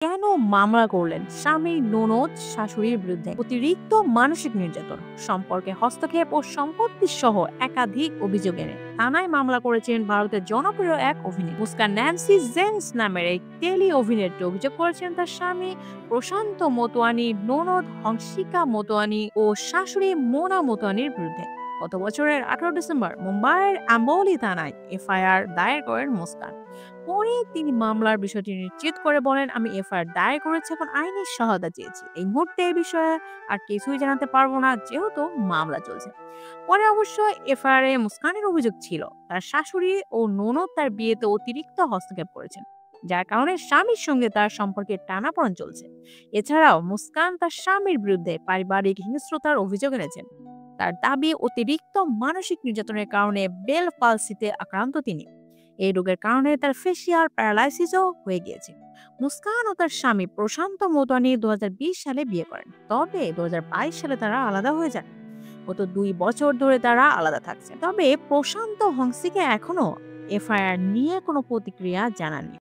কেন মামলা করলেন স্বামী, ননদ, শাশুড়ির বিরুদ্ধে অতিরিক্ত মানসিক নির্যাতন, সম্পর্কে হস্তক্ষেপ ও সম্পত্তি সহ একাধিক অভিযোগ এনে থানায় মামলা করেছেন ভারতের জনপ্রিয় এক অভিনেত্রী মুস্কান। ন্যান্সি জেন্স নামের এই টেলি অভিনেত্রী অভিযোগ করেছেন তার স্বামী প্রশান্ত মোতোয়ানি, ননদ হংসিকা মোতোয়ানি ও শাশুড়ি মোনা মোতোয়ানির বিরুদ্ধে। গত বছরের 18 ডিসেম্বর মুম্বাইয়ের আম্বলি থানায় এফআইআর দায়ের করেন মুস্কান। পরে তিনি মামলার বিষয়টি নিশ্চিত করে বলেন, আমি এফআইআর দায়ের করেছি, এখন আইনি সহায়তা চেয়েছি। এই মুহূর্তে এই বিষয়ে আর কিছুই জানাতে পারবো না, যেহেতু মামলা চলছে। পরে অবশ্য এফআইআর এ মুস্কানের অভিযোগ ছিল তার শাশুড়ি ও ননদ তার বিয়েতে অতিরিক্ত হস্তক্ষেপ করেছেন, যার কারণে স্বামীর সঙ্গে তার সম্পর্কে টানাপোড়েন চলছে। এছাড়াও মুস্কান তার স্বামীর বিরুদ্ধে পারিবারিক হিংস্রতার অভিযোগ এনেছেন। তার দাবি, অতিরিক্ত মানসিক নির্যাতনের কারণে বেল পালসিতে আক্রান্ত তিনি। এই রোগের কারণে তার ফেসিয়াল প্যারালাইসিসও হয়ে গিয়েছে। মুস্কান ও তার স্বামী প্রশান্ত মোতোয়ানি 2020 সালে বিয়ে করেন, তবে 2022 সালে তারা আলাদা হয়ে যান। গত 2 বছর ধরে তারা আলাদা থাকছে, তবে প্রশান্ত হংসিকে এখনো এফআইআর নিয়ে কোনো প্রতিক্রিয়া জানাননি।